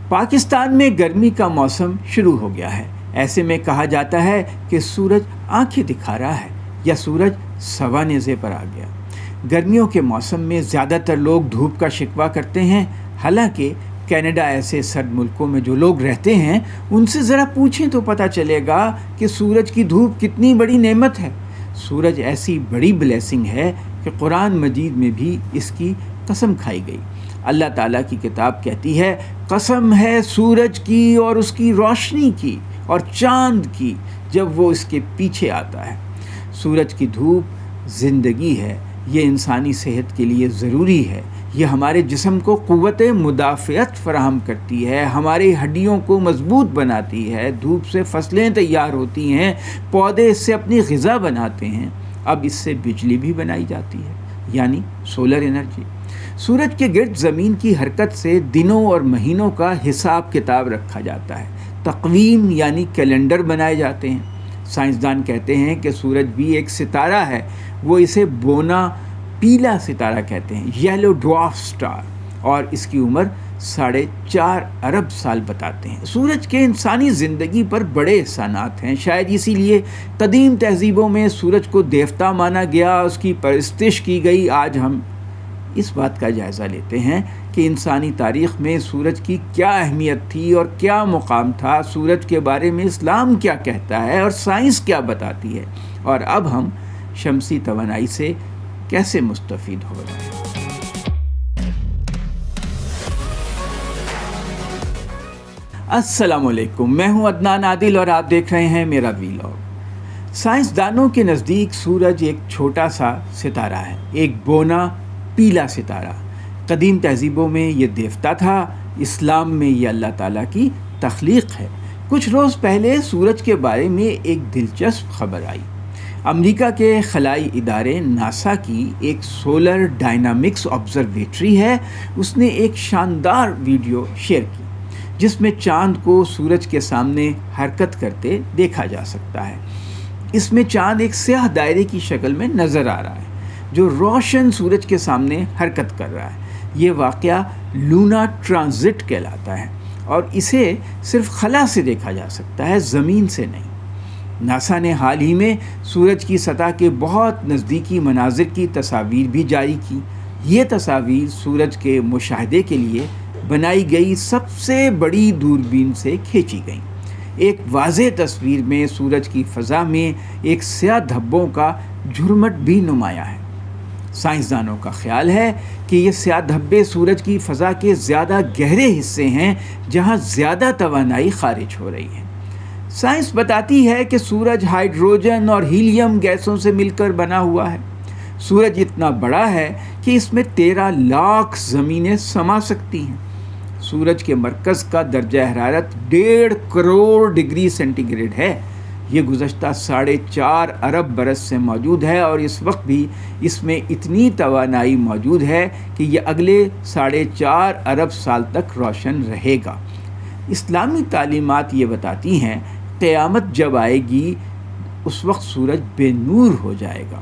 پاکستان میں گرمی کا موسم شروع ہو گیا ہے۔ ایسے میں کہا جاتا ہے کہ سورج آنکھیں دکھا رہا ہے یا سورج سوا نیزے پر آ گیا۔ گرمیوں کے موسم میں زیادہ تر لوگ دھوپ کا شکوہ کرتے ہیں، حالانکہ کینیڈا ایسے سرد ملکوں میں جو لوگ رہتے ہیں ان سے ذرا پوچھیں تو پتہ چلے گا کہ سورج کی دھوپ کتنی بڑی نعمت ہے۔ سورج ایسی بڑی بلیسنگ ہے کہ قرآن مجید میں بھی اس کی قسم کھائی گئی۔ اللہ تعالیٰ کی کتاب کہتی ہے، قسم ہے سورج کی اور اس کی روشنی کی اور چاند کی جب وہ اس کے پیچھے آتا ہے۔ سورج کی دھوپ زندگی ہے، یہ انسانی صحت کے لیے ضروری ہے، یہ ہمارے جسم کو قوت مدافعت فراہم کرتی ہے، ہماری ہڈیوں کو مضبوط بناتی ہے، دھوپ سے فصلیں تیار ہوتی ہیں، پودے اس سے اپنی غذا بناتے ہیں، اب اس سے بجلی بھی بنائی جاتی ہے، یعنی سولر انرجی۔ سورج کے گرد زمین کی حرکت سے دنوں اور مہینوں کا حساب کتاب رکھا جاتا ہے، تقویم یعنی کیلنڈر بنائے جاتے ہیں۔ سائنسدان کہتے ہیں کہ سورج بھی ایک ستارہ ہے، وہ اسے بونا پیلا ستارہ کہتے ہیں، یلو ڈوارف سٹار، اور اس کی عمر 4.5 ارب سال بتاتے ہیں۔ سورج کے انسانی زندگی پر بڑے احسانات ہیں، شاید اسی لیے قدیم تہذیبوں میں سورج کو دیوتا مانا گیا، اس کی پرستش کی گئی۔ آج ہم اس بات کا جائزہ لیتے ہیں کہ انسانی تاریخ میں سورج کی کیا اہمیت تھی اور کیا مقام تھا، سورج کے بارے میں اسلام کیا کہتا ہے اور سائنس کیا بتاتی ہے، اور اب ہم شمسی توانائی سے کیسے مستفید ہو رہے ہیں۔ السلام علیکم، میں ہوں عدنان عادل اور آپ دیکھ رہے ہیں میرا ویلاگ۔ سائنسدانوں کے نزدیک سورج ایک چھوٹا سا ستارہ ہے، ایک بونا پیلا ستارہ۔ قدیم تہذیبوں میں یہ دیوتا تھا، اسلام میں یہ اللہ تعالیٰ کی تخلیق ہے۔ کچھ روز پہلے سورج کے بارے میں ایک دلچسپ خبر آئی۔ امریکہ کے خلائی ادارے ناسا کی ایک سولر ڈائنامکس آبزرویٹری ہے، اس نے ایک شاندار ویڈیو شیئر کی جس میں چاند کو سورج کے سامنے حرکت کرتے دیکھا جا سکتا ہے۔ اس میں چاند ایک سیاہ دائرے کی شکل میں نظر آ رہا ہے جو روشن سورج کے سامنے حرکت کر رہا ہے۔ یہ واقعہ لونا ٹرانزٹ کہلاتا ہے اور اسے صرف خلا سے دیکھا جا سکتا ہے، زمین سے نہیں۔ ناسا نے حال ہی میں سورج کی سطح کے بہت نزدیکی مناظر کی تصاویر بھی جاری کی۔ یہ تصاویر سورج کے مشاہدے کے لیے بنائی گئی سب سے بڑی دوربین سے کھینچی گئیں۔ ایک واضح تصویر میں سورج کی فضا میں ایک سیاہ دھبوں کا جھرمٹ بھی نمایاں ہے۔ سائنسدانوں کا خیال ہے کہ یہ سیاہ دھبے سورج کی فضا کے زیادہ گہرے حصے ہیں جہاں زیادہ توانائی خارج ہو رہی ہے۔ سائنس بتاتی ہے کہ سورج ہائیڈروجن اور ہیلیم گیسوں سے مل کر بنا ہوا ہے۔ سورج اتنا بڑا ہے کہ اس میں 13 لاکھ زمینیں سما سکتی ہیں۔ سورج کے مرکز کا درجہ حرارت 1.5 کروڑ ڈگری سینٹی گریڈ ہے۔ یہ گزشتہ 4.5 ارب برس سے موجود ہے اور اس وقت بھی اس میں اتنی توانائی موجود ہے کہ یہ اگلے 4.5 ارب سال تک روشن رہے گا۔ اسلامی تعلیمات یہ بتاتی ہیں قیامت جب آئے گی اس وقت سورج بے نور ہو جائے گا،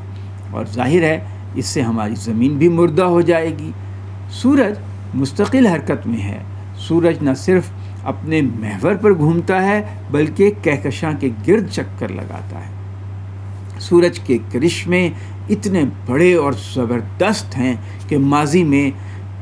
اور ظاہر ہے اس سے ہماری زمین بھی مردہ ہو جائے گی۔ سورج مستقل حرکت میں ہے۔ سورج نہ صرف اپنے محور پر گھومتا ہے بلکہ کہکشاں کے گرد چکر لگاتا ہے۔ سورج کے کرشمے اتنے بڑے اور زبردست ہیں کہ ماضی میں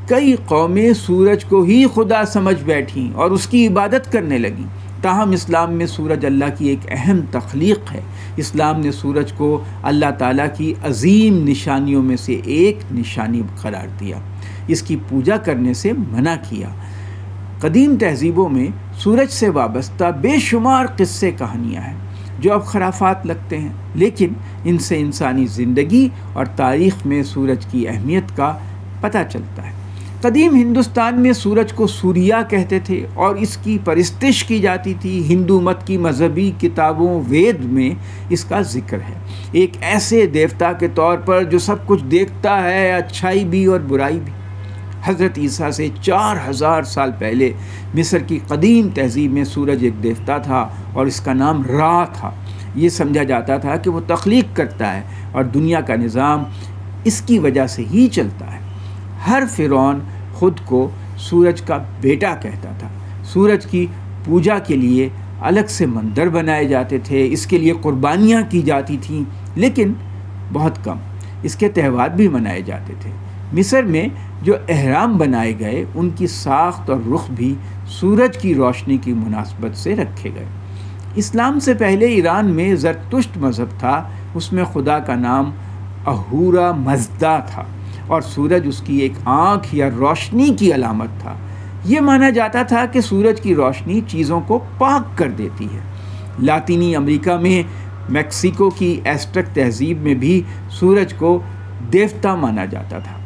کئی قومیں سورج کو ہی خدا سمجھ بیٹھیں اور اس کی عبادت کرنے لگیں۔ تاہم اسلام میں سورج اللہ کی ایک اہم تخلیق ہے۔ اسلام نے سورج کو اللہ تعالیٰ کی عظیم نشانیوں میں سے ایک نشانی قرار دیا، اس کی پوجا کرنے سے منع کیا۔ قدیم تہذیبوں میں سورج سے وابستہ بے شمار قصے کہانیاں ہیں جو اب خرافات لگتے ہیں، لیکن ان سے انسانی زندگی اور تاریخ میں سورج کی اہمیت کا پتہ چلتا ہے۔ قدیم ہندوستان میں سورج کو سوریہ کہتے تھے اور اس کی پرستش کی جاتی تھی۔ ہندو مت کی مذہبی کتابوں وید میں اس کا ذکر ہے، ایک ایسے دیوتا کے طور پر جو سب کچھ دیکھتا ہے، اچھائی بھی اور برائی بھی۔ حضرت عیسیٰ سے 4000 سال پہلے مصر کی قدیم تہذیب میں سورج ایک دیوتا تھا اور اس کا نام را تھا۔ یہ سمجھا جاتا تھا کہ وہ تخلیق کرتا ہے اور دنیا کا نظام اس کی وجہ سے ہی چلتا ہے۔ ہر فرعون خود کو سورج کا بیٹا کہتا تھا۔ سورج کی پوجا کے لیے الگ سے مندر بنائے جاتے تھے، اس کے لیے قربانیاں کی جاتی تھیں، لیکن بہت کم۔ اس کے تہوار بھی منائے جاتے تھے۔ مصر میں جو احرام بنائے گئے ان کی ساخت اور رخ بھی سورج کی روشنی کی مناسبت سے رکھے گئے۔ اسلام سے پہلے ایران میں زرتشت مذہب تھا، اس میں خدا کا نام اہورا مزدا تھا اور سورج اس کی ایک آنکھ یا روشنی کی علامت تھا۔ یہ مانا جاتا تھا کہ سورج کی روشنی چیزوں کو پاک کر دیتی ہے۔ لاطینی امریکہ میں میکسیکو کی ایسٹک تہذیب میں بھی سورج کو دیوتا مانا جاتا تھا،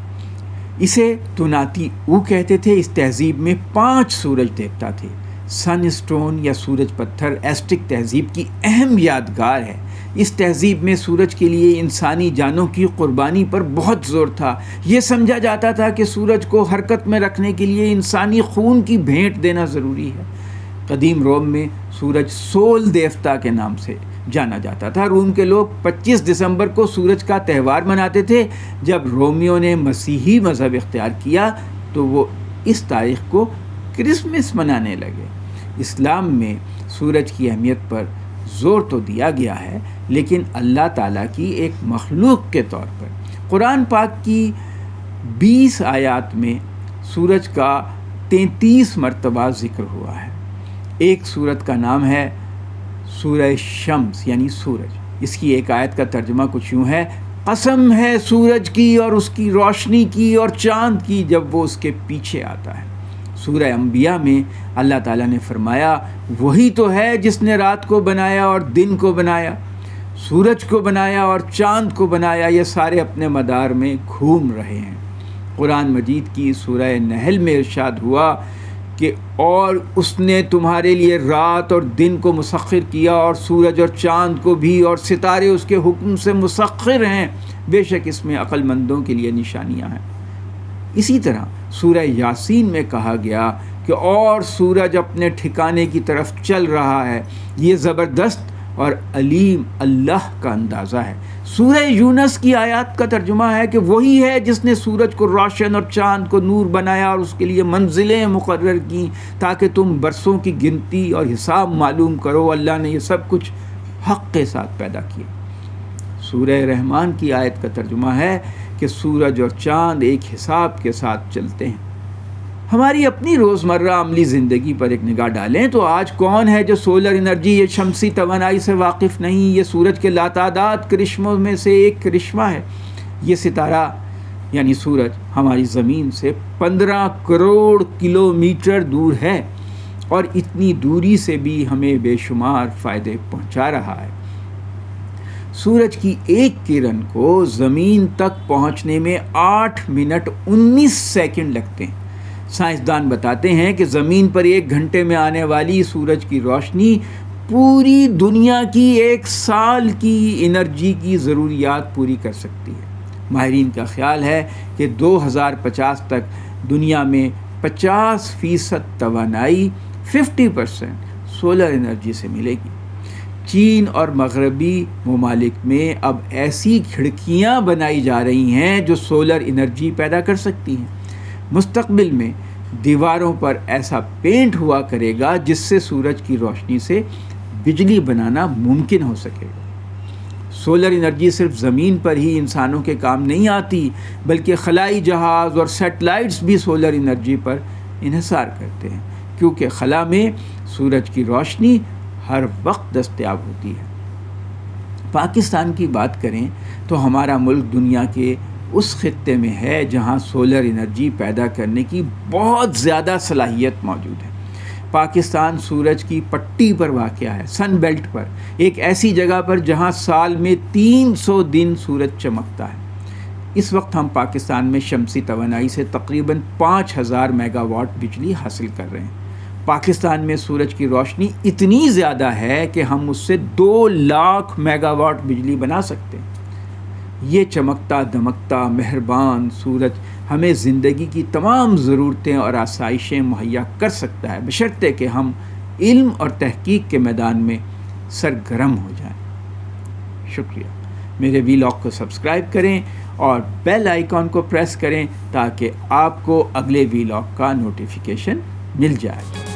اسے توناتی او کہتے تھے۔ اس تہذیب میں 5 سورج دیوتا تھے۔ سن اسٹون یا سورج پتھر ایسٹک تہذیب کی اہم یادگار ہے۔ اس تہذیب میں سورج کے لیے انسانی جانوں کی قربانی پر بہت زور تھا۔ یہ سمجھا جاتا تھا کہ سورج کو حرکت میں رکھنے کے لیے انسانی خون کی بھیٹ دینا ضروری ہے۔ قدیم روم میں سورج سول دیوتا کے نام سے جانا جاتا تھا۔ روم کے لوگ 25 دسمبر کو سورج کا تہوار مناتے تھے۔ جب رومیوں نے مسیحی مذہب اختیار کیا تو وہ اس تاریخ کو کرسمس منانے لگے۔ اسلام میں سورج کی اہمیت پر زور تو دیا گیا ہے، لیکن اللہ تعالیٰ کی ایک مخلوق کے طور پر قرآن پاک کی 20 آیات میں سورج کا 33 مرتبہ ذکر ہوا ہے۔ ایک سورت کا نام ہے سورہ شمس یعنی سورج۔ اس کی ایک آیت کا ترجمہ کچھ یوں ہے: قسم ہے سورج کی اور اس کی روشنی کی اور چاند کی جب وہ اس کے پیچھے آتا ہے۔ سورہ انبیاء میں اللہ تعالیٰ نے فرمایا، وہی تو ہے جس نے رات کو بنایا اور دن کو بنایا، سورج کو بنایا اور چاند کو بنایا، یہ سارے اپنے مدار میں گھوم رہے ہیں۔ قرآن مجید کی سورہ نحل میں ارشاد ہوا کہ اور اس نے تمہارے لیے رات اور دن کو مسخر کیا اور سورج اور چاند کو بھی، اور ستارے اس کے حکم سے مسخر ہیں، بے شک اس میں عقل مندوں کے لیے نشانیاں ہیں۔ اسی طرح سورہ یاسین میں کہا گیا کہ اور سورج اپنے ٹھکانے کی طرف چل رہا ہے، یہ زبردست اور علیم اللہ کا اندازہ ہے۔ سورہ یونس کی آیات کا ترجمہ ہے کہ وہی ہے جس نے سورج کو روشن اور چاند کو نور بنایا اور اس کے لیے منزلیں مقرر کیں تاکہ تم برسوں کی گنتی اور حساب معلوم کرو۔ اللہ نے یہ سب کچھ حق کے ساتھ پیدا کیا۔ سورہ رحمان کی آیت کا ترجمہ ہے کہ سورج اور چاند ایک حساب کے ساتھ چلتے ہیں۔ ہماری اپنی روزمرہ عملی زندگی پر ایک نگاہ ڈالیں تو آج کون ہے جو سولر انرجی یا شمسی توانائی سے واقف نہیں؟ یہ سورج کے لاتعداد کرشموں میں سے ایک کرشمہ ہے۔ یہ ستارہ یعنی سورج ہماری زمین سے 15 کروڑ کلومیٹر دور ہے اور اتنی دوری سے بھی ہمیں بے شمار فائدے پہنچا رہا ہے۔ سورج کی ایک کرن کو زمین تک پہنچنے میں 8 منٹ 19 سیکنڈ لگتے ہیں۔ سائنسدان بتاتے ہیں کہ زمین پر 1 گھنٹے میں آنے والی سورج کی روشنی پوری دنیا کی 1 سال کی انرجی کی ضروریات پوری کر سکتی ہے۔ ماہرین کا خیال ہے کہ 2050 تک دنیا میں 50% توانائی 50% سولر انرجی سے ملے گی۔ چین اور مغربی ممالک میں اب ایسی کھڑکیاں بنائی جا رہی ہیں جو سولر انرجی پیدا کر سکتی ہیں۔ مستقبل میں دیواروں پر ایسا پینٹ ہوا کرے گا جس سے سورج کی روشنی سے بجلی بنانا ممکن ہو سکے گا۔ سولر انرجی صرف زمین پر ہی انسانوں کے کام نہیں آتی، بلکہ خلائی جہاز اور سیٹلائٹس بھی سولر انرجی پر انحصار کرتے ہیں، کیونکہ خلا میں سورج کی روشنی ہر وقت دستیاب ہوتی ہے۔ پاکستان کی بات کریں تو ہمارا ملک دنیا کے اس خطے میں ہے جہاں سولر انرجی پیدا کرنے کی بہت زیادہ صلاحیت موجود ہے۔ پاکستان سورج کی پٹی پر واقع ہے، سن بیلٹ پر، ایک ایسی جگہ پر جہاں سال میں 300 دن سورج چمکتا ہے۔ اس وقت ہم پاکستان میں شمسی توانائی سے تقریباً 5000 میگا واٹ بجلی حاصل کر رہے ہیں۔ پاکستان میں سورج کی روشنی اتنی زیادہ ہے کہ ہم اس سے 2 لاکھ میگا واٹ بجلی بنا سکتے ہیں۔ یہ چمکتا دمکتا مہربان سورج ہمیں زندگی کی تمام ضرورتیں اور آسائشیں مہیا کر سکتا ہے، بشرطے کہ ہم علم اور تحقیق کے میدان میں سرگرم ہو جائیں۔ شکریہ۔ میرے ویلاگ کو سبسکرائب کریں اور بیل آئیکن کو پریس کریں تاکہ آپ کو اگلے ویلاگ کا نوٹیفیکیشن مل جائے۔